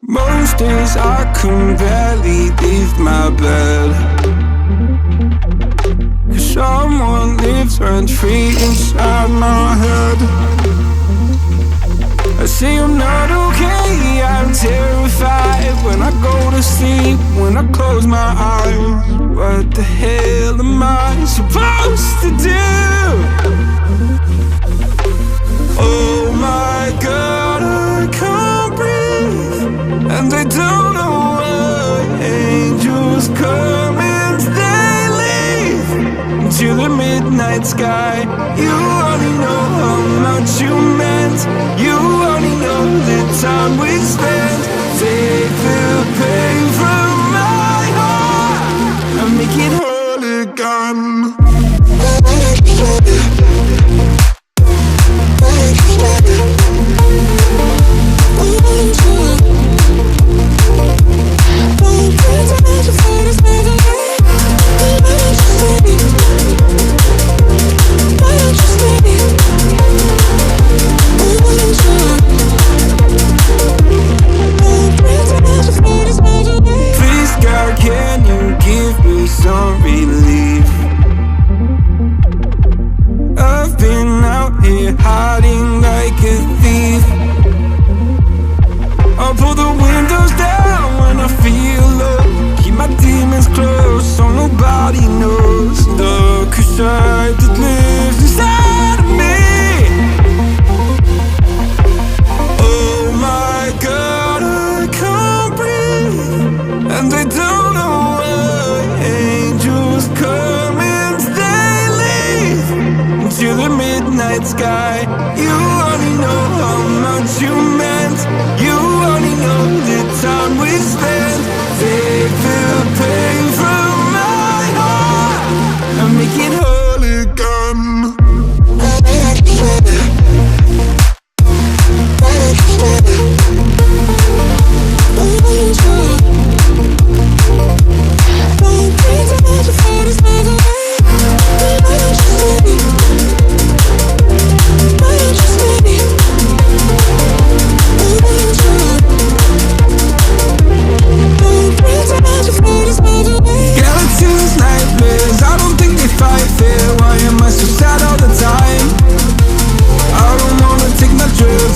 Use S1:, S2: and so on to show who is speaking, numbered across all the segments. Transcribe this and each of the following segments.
S1: Most days I can barely leave my bed, 'cause someone lives rent-free inside my head. I say I'm not okay, I'm terrified when I go to sleep, when I close my eyes. What the hell am I supposed to do? Oh my God, I can't breathe, and I don't know why. Angels come and they leave into the midnight sky. You only know how much you meant. You only know the time we spent. Take the pain from my heart and make it whole again. Some relief. I've been out here hiding like a thief. I'll pull the windows down when I feel low. Keep my demons close so nobody knows the side that lives inside of me. Oh my God, I can't breathe, and I don't know why. Angels come and they leave into the midnight sky. You only know how much you meant. You only know the time we spent. Take the pain from my heart and make it whole again.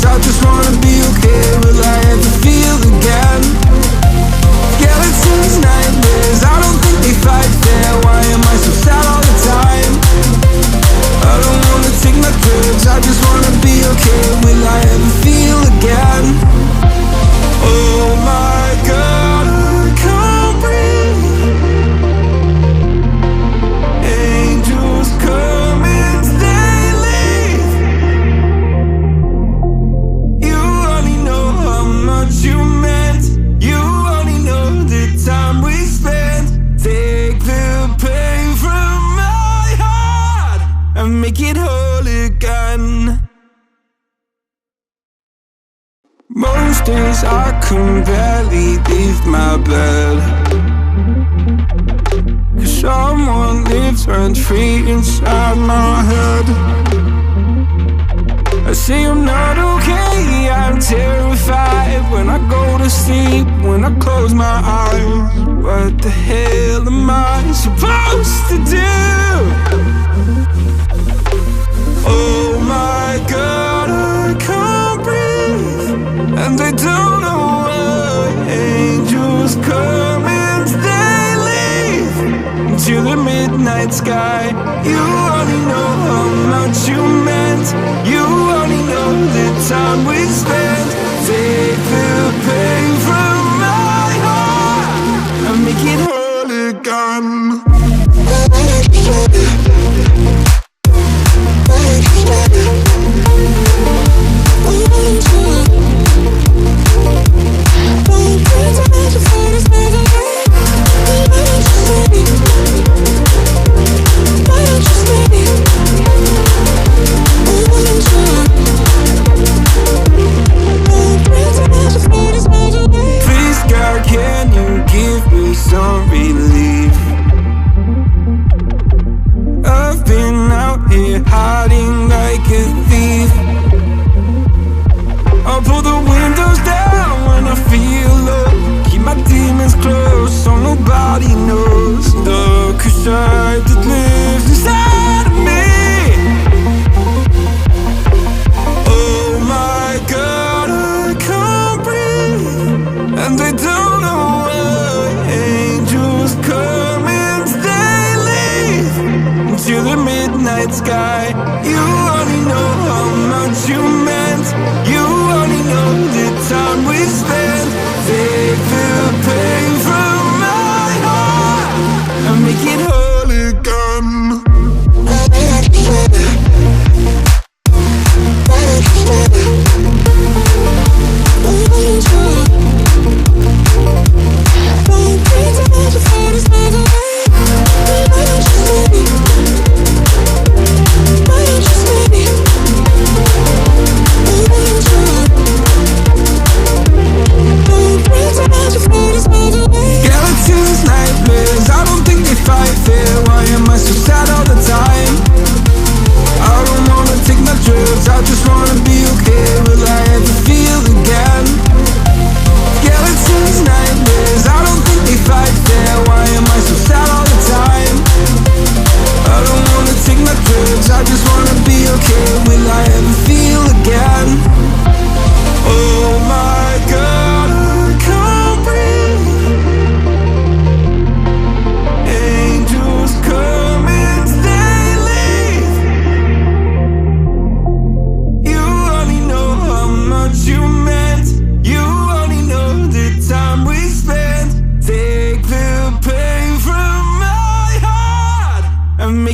S1: I just wanna be okay. Will I ever feel again? Skeletons, nightmares, I don't think they fight fair. Why am I so sad all the time? I don't wanna take my drugs, I just wanna be okay. Will I ever feel again? Oh my God, I can't breathe. Angels come and they leave. You only know how much you meant. You only know the time we spent. Take the pain from my heart and make it whole again. Most days I can barely leave my bed, 'cause someone lives rent-free inside my head. I say I'm not okay, I'm terrified when I go to sleep, when I close my eyes. What the hell am I supposed to do? Oh my God, I can't breathe, and I don't know why. Angels come and they leave into the midnight sky. You only know how much you meant. You only know the time we spent. Take the pain from my heart and make it whole again.
S2: Just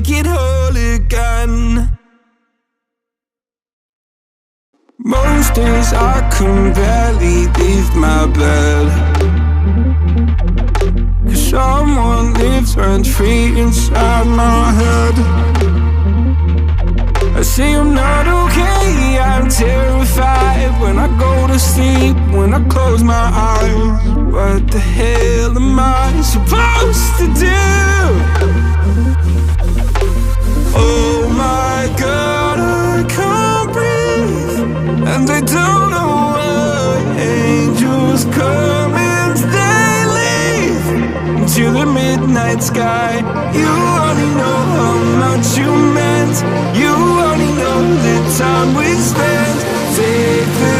S1: make it whole again. Most days I can barely leave my bed, 'cause someone lives rent-free inside my head. I say I'm not okay, I'm terrified when I go to sleep, when I close my eyes. What the hell am I supposed to do? Oh my God, I can't breathe, and they don't know why. Angels come and they leave into the midnight sky. You only know how much you meant, you only know the time we spent. Take the